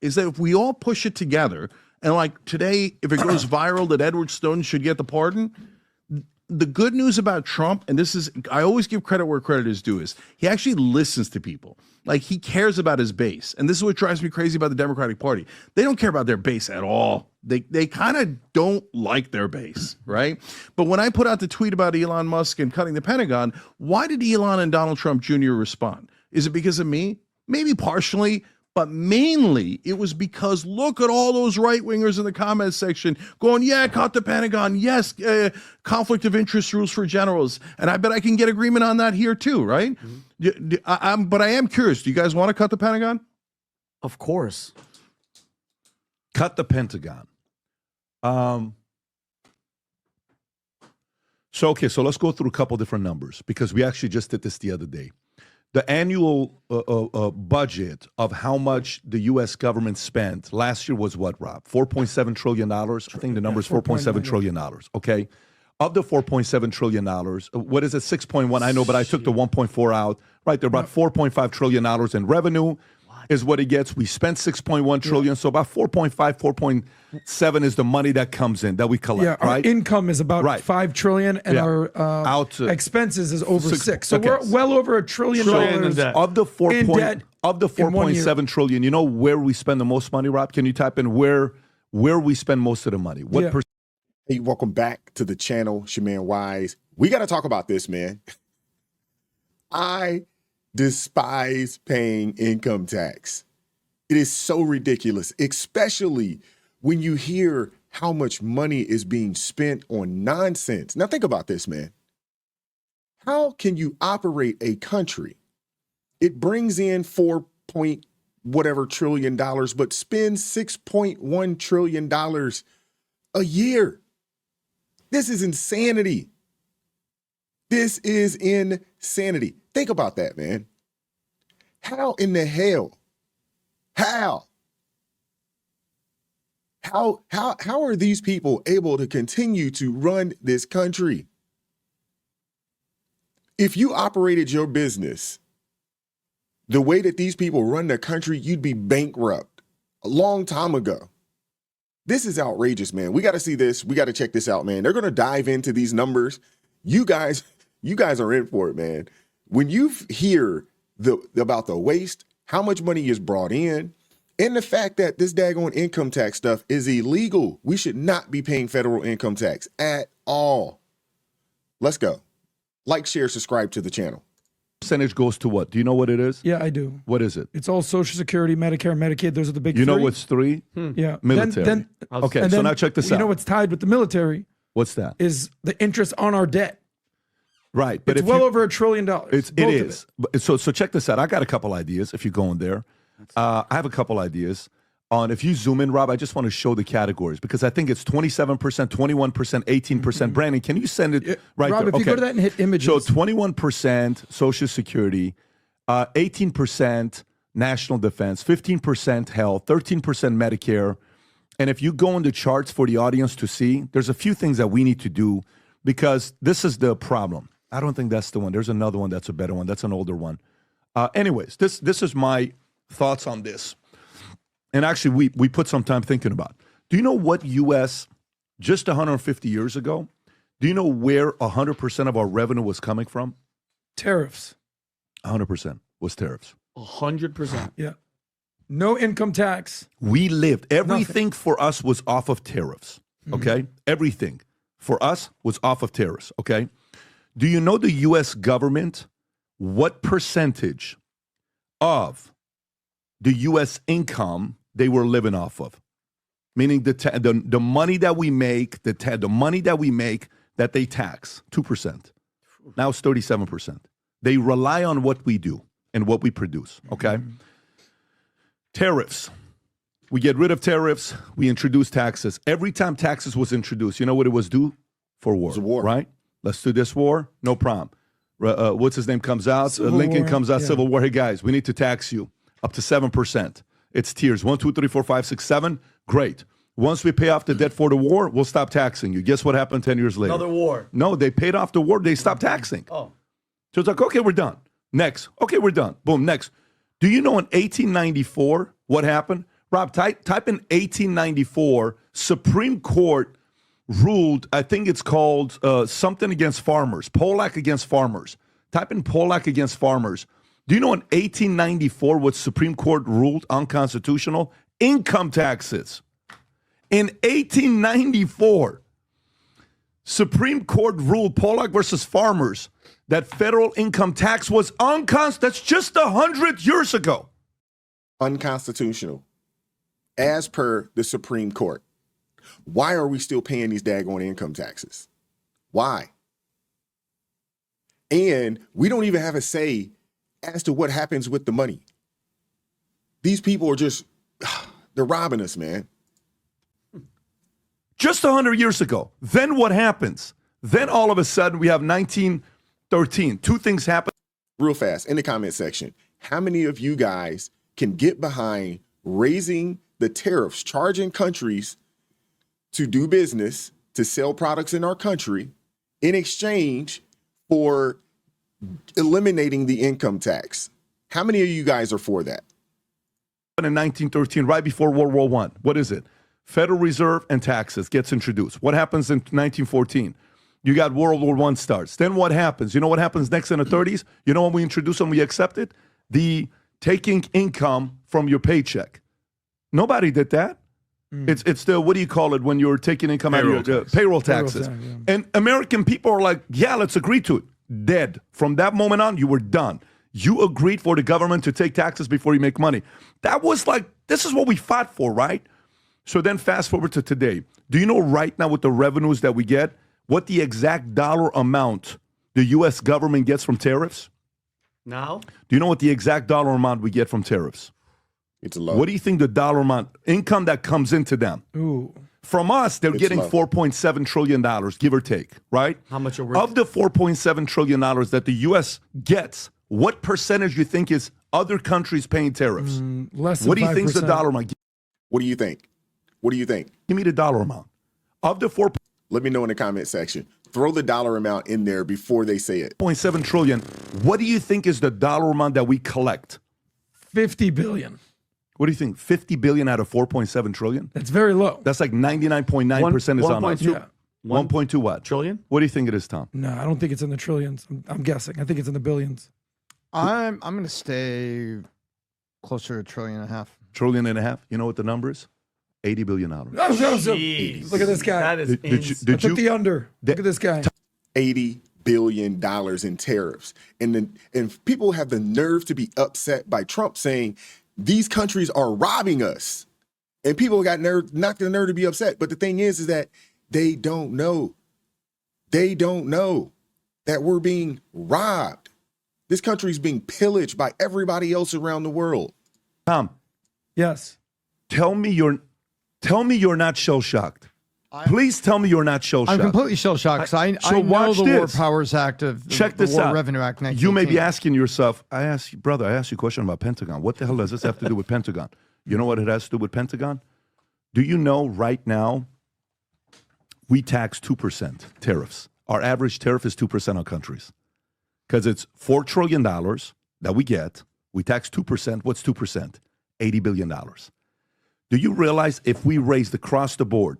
is that if we all push it together, and like today, if it goes viral that Edward Snowden should get the pardon, the good news about Trump, and this is, I always give credit where credit is due, is he actually listens to people. Like, he cares about his base. And this is what drives me crazy about the Democratic Party. They don't care about their base at all. They kind of don't like their base, right? But when I put out the tweet about Elon Musk and cutting the Pentagon, why did Elon and Donald Trump Jr. respond? Is it because of me? Maybe partially, but mainly it was because look at all those right-wingers in the comments section going, yeah, cut the Pentagon. Yes, conflict of interest rules for generals. And I bet I can get agreement on that here too, right? Mm-hmm. But I am curious. Do you guys want to cut the Pentagon? Of course. Cut the Pentagon. So let's go through a couple different numbers because we actually just did this the other day. The annual budget of how much the U.S. government spent last year was what, Rob? $4.7 trillion? I think the number is $4.7 trillion, okay? Of the $4.7 trillion, what is it, 6.1? I know, but I took the 1.4 out, right? They're about $4.5 trillion in revenue is what it gets. We spent 6.1 trillion, so about 4.5, 4.7 is the money that comes in, that we collect, our right? income is about 5 trillion, and our expenses is over 6. So we're well over $1 trillion of the 4.7 trillion. You know where we spend the most money, Rob? Can you type in where we spend most of the money? What percent? Hey, welcome back to the channel, it's your man Wise. We got to talk about this, man. I despise paying income tax. It is so ridiculous, especially when you hear how much money is being spent on nonsense. Now think about this, man. How can you operate a country? It brings in $4 trillion, but spends $6.1 trillion a year. This is insanity. This is insanity. Think about that, man. How in the hell? How are these people able to continue to run this country? If you operated your business the way that these people run the country, you'd be bankrupt a long time ago. This is outrageous, man. We got to see this. We got to check this out, man. They're going to dive into these numbers. You guys are in for it, man. When you hear about the waste, how much money is brought in, and the fact that this daggone income tax stuff is illegal. We should not be paying federal income tax at all. Let's go. Like, share, subscribe to the channel. Percentage goes to what? Do you know what it is? Yeah, I do. What is it? It's all Social Security, Medicare, Medicaid. Those are the big three. You know what's three? Yeah. Military. Okay, so now check this out. You know what's tied with the military? What's that? Is the interest on our debt. Right. But it's well over $1 trillion. It is. So check this out. I got a couple ideas if you're going there. I have a couple ideas. If you zoom in, Rob, I just want to show the categories because I think it's 27%, 21%, 18%. Brandon, can you send it right Rob, there? If you go to that and hit images. So 21% Social Security, 18% National Defense, 15% Health, 13% Medicare. And if you go in the charts for the audience to see, there's a few things that we need to do because this is the problem. I don't think that's the one. There's another one that's a better one. That's an older one. Anyways, this is my thoughts on this. And actually, we put some time thinking about. Do you know what U.S. just 150 years ago? Do you know where 100% of our revenue was coming from? Tariffs. 100% was tariffs. 100%. Yeah. No income tax. We lived. Everything for us was off of tariffs. Okay? Everything for us was off of tariffs. Okay? Do you know the U.S. government, what percentage of the U.S. income they were living off of? Meaning the money that we make, the money that we make that they tax, 2%. Now it's 37%. They rely on what we do and what we produce, okay? Tariffs. We get rid of tariffs. We introduce taxes. Every time taxes was introduced, you know what it was due? For war, it was a war. Right? Let's do this war, no problem. What's his name comes out? Lincoln comes out, Civil War. Hey, guys, we need to tax you up to 7%. It's tiers, 1, 2, 3, 4, 5, 6, 7. Great. Once we pay off the debt for the war, we'll stop taxing you. Guess what happened 10 years later? Another war. No, they paid off the war. They stopped taxing. Oh. So it's like, okay, we're done. Next. Okay, we're done. Boom, next. Do you know in 1894 what happened? Rob, type in 1894, Supreme Court ruled, I think it's called something against farmers, Pollack against farmers. Type in Pollack against farmers. Do you know in 1894 what Supreme Court ruled unconstitutional? Income taxes. In 1894, Supreme Court ruled Pollack versus farmers that federal income tax was unconstitutional. That's just 100 years ago. Unconstitutional. As per the Supreme Court. Why are we still paying these daggone income taxes? Why? And we don't even have a say as to what happens with the money. These people are just, they're robbing us, man. Just 100 years ago. Then what happens? Then all of a sudden we have 1913. Two things happen. Real fast, in the comment section, how many of you guys can get behind raising the tariffs, charging countries to do business, to sell products in our country in exchange for eliminating the income tax? How many of you guys are for that? In 1913, right before World War I, what is it? Federal Reserve and taxes gets introduced. What happens in 1914? You got World War I starts. Then what happens? You know what happens next in the 30s? You know when we introduce and we accept it? The taking income from your paycheck. Nobody did that. It's the, what do you call it when you're taking income out of your payroll taxes? And American people are like, yeah, let's agree to it. Dead. From that moment on, you were done. You agreed for the government to take taxes before you make money. That was like, this is what we fought for, right? So then fast forward to today. Do you know right now with the revenues that we get, what the exact dollar amount the U.S. government gets from tariffs? Now? Do you know what the exact dollar amount we get from tariffs? It's low. What do you think the dollar amount, income that comes into them? Ooh. From us, they're getting low. $4.7 trillion, give or take, right? How much are we? Of the $4.7 trillion that the U.S. gets, what percentage you think is other countries paying tariffs? Less than What do you think is the 5%. dollar amount? What do you think? What do you think? Give me the dollar amount. Of the Let me know in the comment section. Throw the dollar amount in there before they say it. $4.7 trillion, what do you think is the dollar amount that we collect? 50 billion. What do you think? 50 billion out of 4.7 trillion? That's very low. That's like 99.9% is on us. 1.2 Yeah. 1.2 what? trillion? What do you think it is, Tom? No, I don't think it's in the trillions. I'm guessing. I think it's in the billions. I'm going to stay closer to $1.5 trillion. Trillion and a half? You know what the number is? $80 billion. Jeez. Look at this guy. That is Did I took the under. Look at this guy. $80 billion in tariffs. And people have the nerve to be upset by Trump saying these countries are robbing us. And people got not the nerve to be upset. But the thing is that they don't know. They don't know that we're being robbed. This country is being pillaged by everybody else around the world. Tom, Yes. tell me you're not shell-shocked. Please tell me you're not shell-shocked. I'm completely shell-shocked because I know watch the War this. Powers Act of Check the this War out. Revenue Act 1918. You may be asking yourself, I asked you a question about Pentagon. What the hell does this have to do with Pentagon? You know what it has to do with Pentagon? Do you know right now we tax 2% tariffs? Our average tariff is 2% on countries. Because it's $4 trillion that we get. We tax 2%. What's 2%? $80 billion. Do you realize if we raised across the board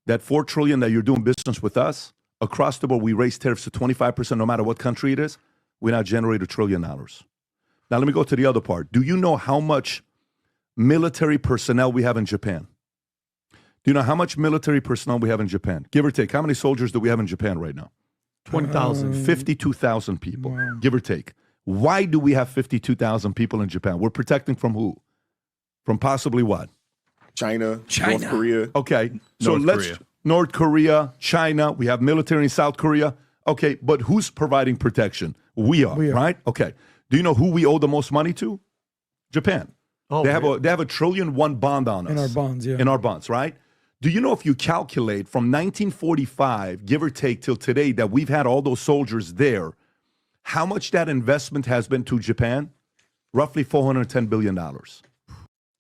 that $4 trillion that you're doing business with us, across the board we raise tariffs to 25% no matter what country it is, we now generate $1 trillion. Now let me go to the other part. Do you know how much military personnel we have in Japan? Do you know how much military personnel we have in Japan? Give or take. How many soldiers do we have in Japan right now? 20,000. 52,000 people, Wow. give or take. Why do we have 52,000 people in Japan? We're protecting from who? From possibly what? China. North Korea. Okay, so North let's Korea. North Korea, China. We have military in South Korea. Okay, but who's providing protection? We are, right? Okay. Do you know who we owe the most money to? Japan. Oh, they have a $1 trillion bond on us. In our bonds, yeah. In our bonds, right? Do you know if you calculate from 1945, give or take, till today that we've had all those soldiers there, how much that investment has been to Japan? Roughly $410 billion.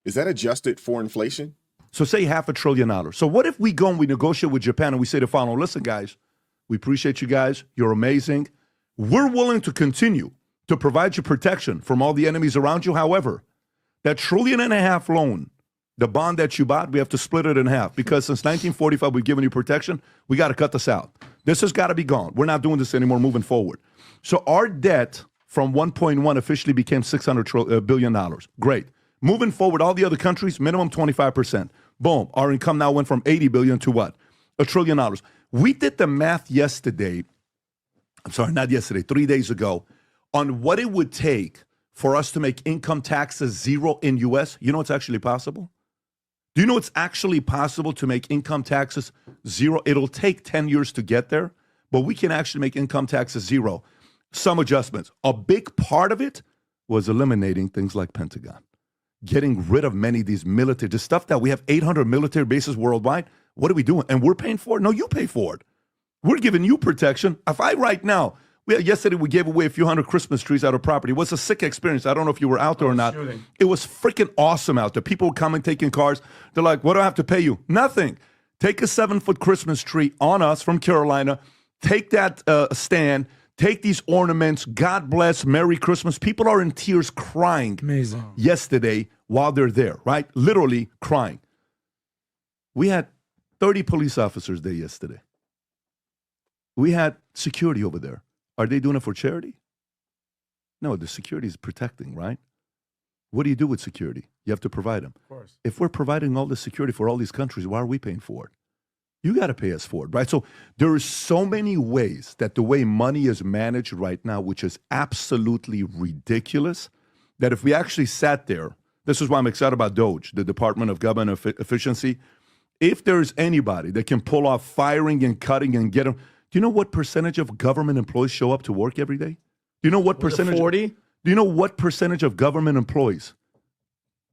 Is that adjusted for inflation? So say $500 billion. So what if we go and we negotiate with Japan and we say the following, listen, guys, we appreciate you guys. You're amazing. We're willing to continue to provide you protection from all the enemies around you. However, that $1.5 trillion loan The bond that you bought, we have to split it in half because since 1945 we've given you protection. We got to cut this out. This has got to be gone. We're not doing this anymore moving forward. So our debt from 1.1 officially became $600 billion. Great. Moving forward, all the other countries, minimum 25%. Boom. Our income now went from 80 billion to what? $1 trillion. We did the math yesterday. I'm sorry, not yesterday, 3 days ago, on what it would take for us to make income taxes zero in U.S. You know it's actually possible? Do you know it's actually possible to make income taxes zero? It'll take 10 years to get there, but we can actually make income taxes zero. Some adjustments. A big part of it was eliminating things like Pentagon, getting rid of many of these military, the stuff that we have 800 military bases worldwide. What are we doing? And we're paying for it? No, you pay for it. We're giving you protection. If I right now, yesterday we gave away a few hundred Christmas trees out of property. It was a sick experience. I don't know if you were out there or not. Shooting. It was freaking awesome out there. People would come and taking cars. They're like, what do I have to pay you? Nothing. Take a 7-foot Christmas tree on us from Carolina. Take that stand. Take these ornaments. God bless. Merry Christmas. People are in tears crying. Amazing. Yesterday while they're there, right? Literally crying. We had 30 police officers there yesterday. We had security over there. Are they doing it for charity? No, the security is protecting, right? What do you do with security? You have to provide them. Of course. If we're providing all the security for all these countries, why are we paying for it? You got to pay us for it, right? So there are so many ways that the way money is managed right now, which is absolutely ridiculous, that if we actually sat there, this is why I'm excited about DOGE, the Department of Government Efficiency. If there's anybody that can pull off firing and cutting and get them, do you know what percentage of government employees show up to work every day? Do you know what percentage? 40? Do you know what percentage of government employees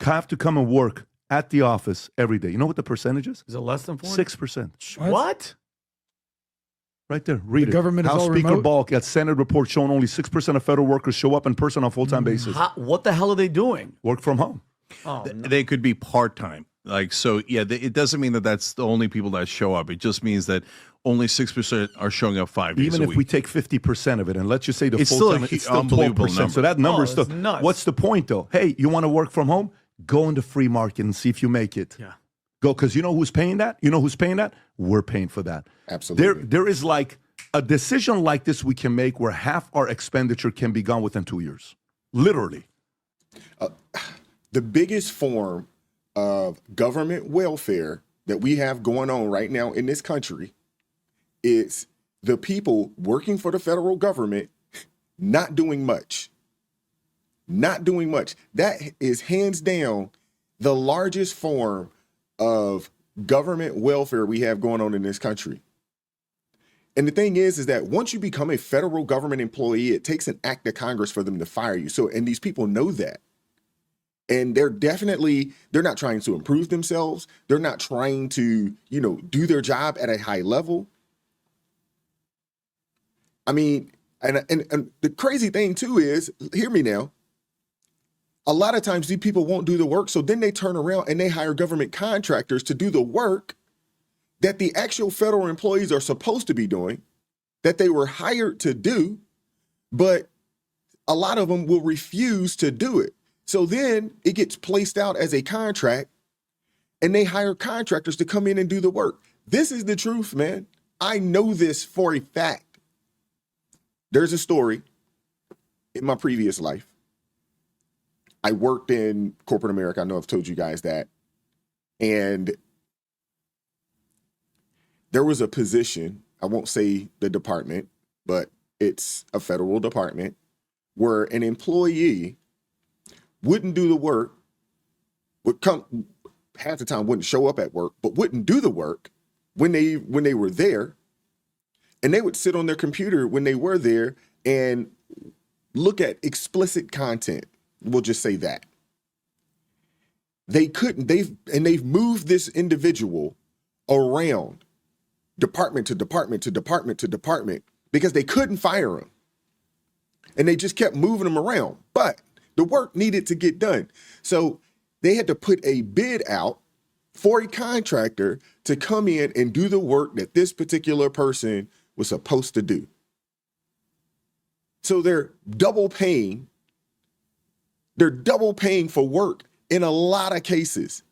have to come and work at the office every day? You know what the percentage is? Is it less than 40? 6%. What? Right there. Read it. Government is House all Speaker remote? Balk at Senate report showing only 6% of federal workers show up in person on a full-time basis. What the hell are they doing? Work from home. Oh, no. They could be part-time. Like, so, yeah, it doesn't mean that that's the only people that show up. It just means that only 6% are showing up 5 days Even a if week. we take 50% of it, and let's just say the It's full still a time, hu- it's still unbelievable 12%. number. So that number is Oh, still. it's nuts. What's the point, though? Hey, you want to work from home? Go in the free market and see if you make it. Yeah. Go, because you know who's paying that? You know who's paying that? We're paying for that. Absolutely. There is like a decision like this we can make where half our expenditure can be gone within 2 years. Literally. The biggest form of government welfare that we have going on right now in this country is the people working for the federal government not doing much. Not doing much. That is hands down the largest form of government welfare we have going on in this country. And the thing is that once you become a federal government employee, it takes an act of Congress for them to fire you. So, and these people know that. And they're not trying to improve themselves. They're not trying to, do their job at a high level. I mean, and the crazy thing too is, hear me now, a lot of times these people won't do the work. So then they turn around and they hire government contractors to do the work that the actual federal employees are supposed to be doing, that they were hired to do, but a lot of them will refuse to do it. So then it gets placed out as a contract and they hire contractors to come in and do the work. This is the truth, man. I know this for a fact. There's a story in my previous life. I worked in corporate America. I know I've told you guys that. And there was a position, I won't say the department, but it's a federal department, where an employee wouldn't do the work, would come half the time, wouldn't show up at work, but wouldn't do the work when they were there. And they would sit on their computer when they were there and look at explicit content. We'll just say that. They've moved this individual around department to department to department to department because they couldn't fire him. And they just kept moving him around. But the work needed to get done. So they had to put a bid out for a contractor to come in and do the work that this particular person was supposed to do. So they're double paying. They're double paying for work in a lot of cases.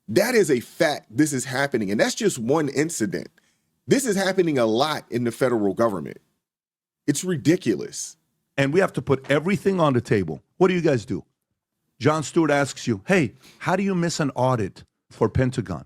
That is a fact. This is happening. And that's just one incident. This is happening a lot in the federal government. It's ridiculous. And we have to put everything on the table. What do you guys do? Jon Stewart asks you, hey, how do you miss an audit for Pentagon?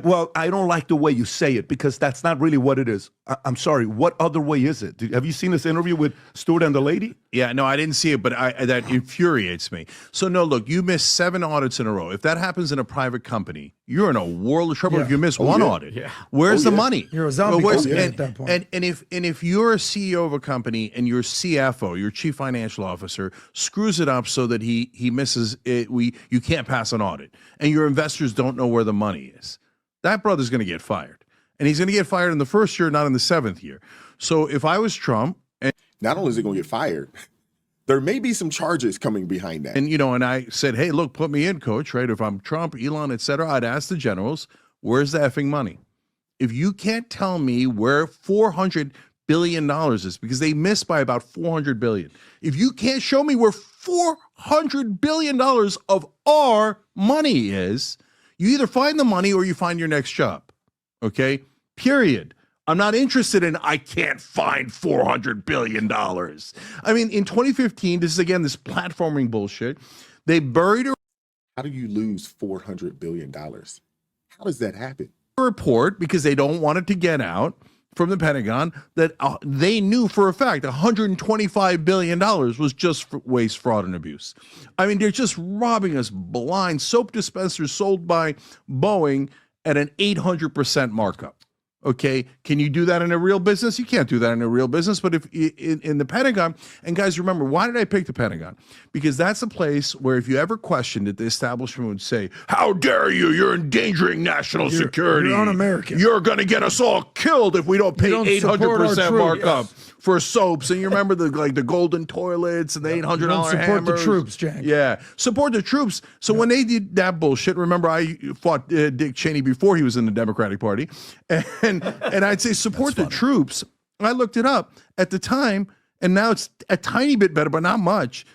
Well, I don't like the way you say it because that's not really what it is. I'm sorry. What other way is it? Have you seen this interview with Stewart and the lady? Yeah, no, I didn't see it, but that infuriates me. So, no, look, you missed 7 audits in a row. If that happens in a private company, you're in a world of trouble if you miss one audit. Yeah. Where's the money? You're a zombie at that point. And if you're a CEO of a company and your CFO, your chief financial officer, screws it up so that he misses it, you can't pass an audit, and your investors don't know where the money is, that brother's going to get fired. And he's going to get fired in the first year, not in the 7th year. So if I was Trump... Not only is he going to get fired, there may be some charges coming behind that. And I said, hey, look, put me in, coach, right? If I'm Trump, Elon, et cetera, I'd ask the generals, where's the effing money? If you can't tell me where $400 billion is, because they missed by about $400 billion. If you can't show me where $400 billion of our money is... You either find the money or you find your next job, okay? Period. I'm not interested in, I can't find $400 billion. I mean, in 2015, this is, again, this platforming bullshit. They buried a... How do you lose $400 billion? How does that happen? ...report, because they don't want it to get out from the Pentagon, that they knew for a fact $125 billion was just for waste, fraud, and abuse. I mean, they're just robbing us blind. Soap dispensers sold by Boeing at an 800% markup. Okay, can you do that in a real business? You can't do that in a real business, but if in the Pentagon, and guys, remember, why did I pick the Pentagon? Because that's a place where if you ever questioned it, the establishment would say, how dare you, you're endangering national security. You're un-American. You're going to get us all killed if we don't pay 800% markup for soaps. And you remember the golden toilets and the $800 hammers. Support the troops, Jack. Yeah, support the troops. So when they did that bullshit, remember I fought Dick Cheney before he was in the Democratic Party, and I'd say support the troops. I looked it up at the time, and now it's a tiny bit better, but not much.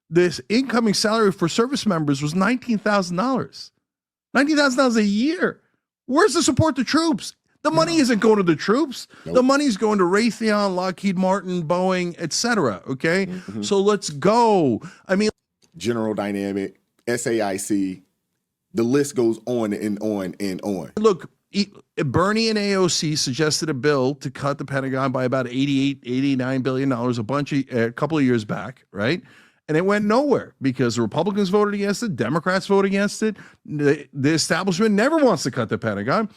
This incoming salary for service members was $19,000. $19,000 a year. Where's the support the troops? The money isn't going to the troops. Nope. The money's going to Raytheon, Lockheed Martin, Boeing, etc. Okay? Mm-hmm. So let's go. I mean, General Dynamic, SAIC, the list goes on and on and on. Look, Bernie and AOC suggested a bill to cut the Pentagon by about $89 billion a couple of years back, right? And it went nowhere because the Republicans voted against it, Democrats voted against it. The establishment never wants to cut the Pentagon.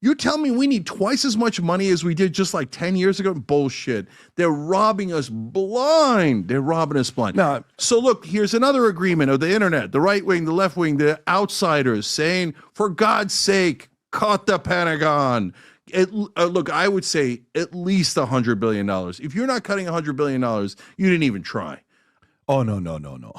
You tell me we need twice as much money as we did just like 10 years ago? Bullshit. They're robbing us blind. They're robbing us blind. No. So look, here's another agreement of the internet, the right wing, the left wing, the outsiders saying, for God's sake, cut the Pentagon. Look, I would say at least $100 billion. If you're not cutting $100 billion, you didn't even try. Oh, no.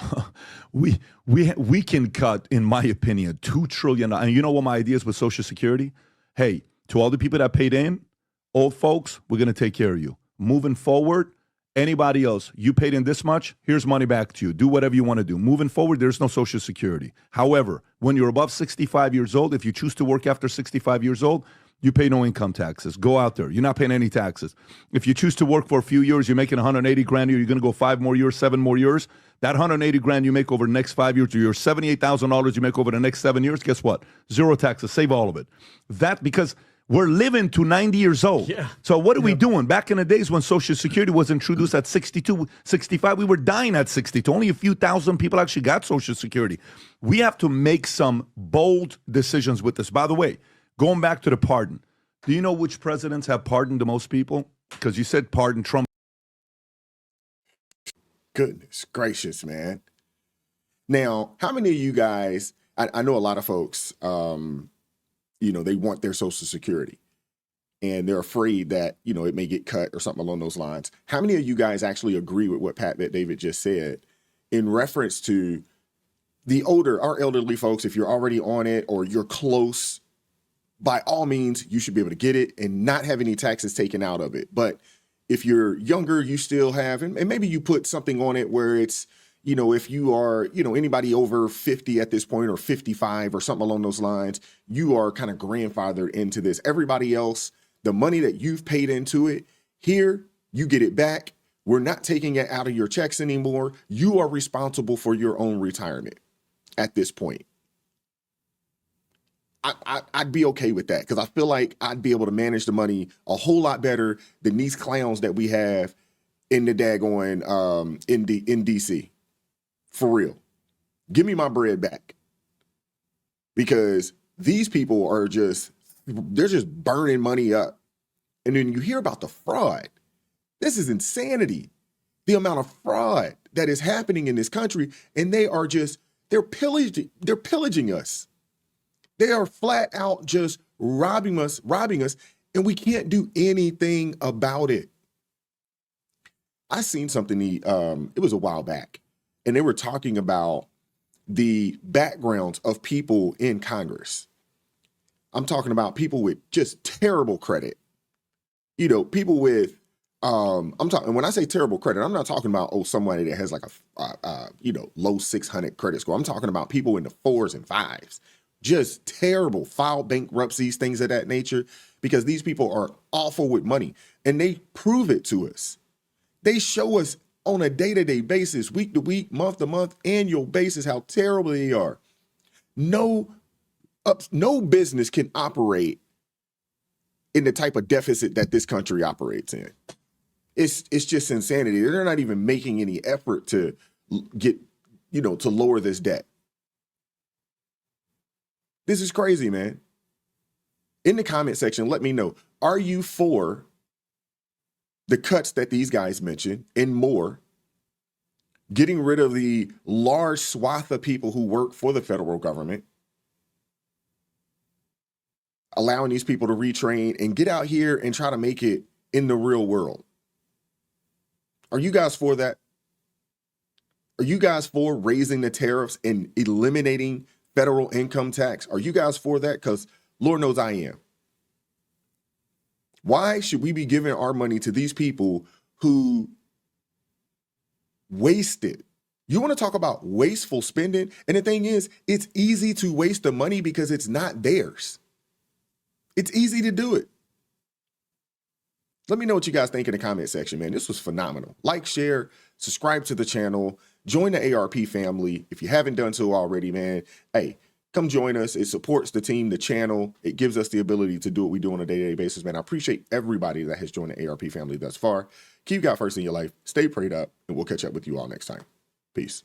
We can cut, in my opinion, $2 trillion. And you know what my idea is with Social Security? Hey, to all the people that paid in, old folks, we're going to take care of you. Moving forward, anybody else, you paid in this much, here's money back to you. Do whatever you want to do. Moving forward, there's no Social Security. However, when you're above 65 years old, if you choose to work after 65 years old, you pay no income taxes. Go out there. You're not paying any taxes. If you choose to work for a few years, you're making $180 grand a year, you're going to go 5 more years, 7 more years. That $180 grand you make over the next 5 years, or your $78,000 you make over the next 7 years, guess what? Zero taxes. Save all of it. That because we're living to 90 years old. Yeah. So what are we doing? Back in the days when Social Security was introduced at 62, 65, we were dying at 62. Only a few thousand people actually got Social Security. We have to make some bold decisions with this. By the way, going back to the pardon, do you know which presidents have pardoned the most people? Because you said pardon Trump. Goodness gracious, man. Now, how many of you guys, I know a lot of folks, they want their Social Security and they're afraid that, it may get cut or something along those lines. How many of you guys actually agree with what Pat David just said in reference to our elderly folks? If you're already on it or you're close, by all means, you should be able to get it and not have any taxes taken out of it. But if you're younger, you still have, and maybe you put something on it where it's, you know, if you are, you know, anybody over 50 at this point or 55 or something along those lines, you are kind of grandfathered into this. Everybody else, the money that you've paid into it, here, you get it back. We're not taking it out of your checks anymore. You are responsible for your own retirement at this point. I'd be okay with that because I feel like I'd be able to manage the money a whole lot better than these clowns that we have in the daggone in DC. For real. Give me my bread back. Because these people are they're just burning money up. And then you hear about the fraud. This is insanity. The amount of fraud that is happening in this country, and they're pillaging us. They are flat out just robbing us, and we can't do anything about it. I seen something, it was a while back, and they were talking about the backgrounds of people in Congress. I'm talking about people with just terrible credit. You know, people with, when I say terrible credit, I'm not talking about, somebody that has like a low 600 credit score. I'm talking about people in the 4s and 5s. Just terrible, filed bankruptcies, things of that nature, because these people are awful with money, and they prove it to us. They show us on a day-to-day basis, week to week, month to month, annual basis, how terrible they are. No business can operate in the type of deficit that this country operates in. It's just insanity. They're not even making any effort to to lower this debt. This is crazy, man. In the comment section, let me know. Are you for the cuts that these guys mentioned and more? Getting rid of the large swath of people who work for the federal government? Allowing these people to retrain and get out here and try to make it in the real world? Are you guys for that? Are you guys for raising the tariffs and eliminating federal income tax? Are you guys for that? Because Lord knows I am. Why should we be giving our money to these people who waste it? You want to talk about wasteful spending? And the thing is, it's easy to waste the money because it's not theirs. It's easy to do it. Let me know what you guys think in the comment section, man. This was phenomenal. Like, share, subscribe to the channel, join the ARP family. If you haven't done so already, man, hey, come join us. It supports the team, the channel. It gives us the ability to do what we do on a day-to-day basis, man. I appreciate everybody that has joined the ARP family thus far. Keep God first in your life. Stay prayed up, and we'll catch up with you all next time. Peace.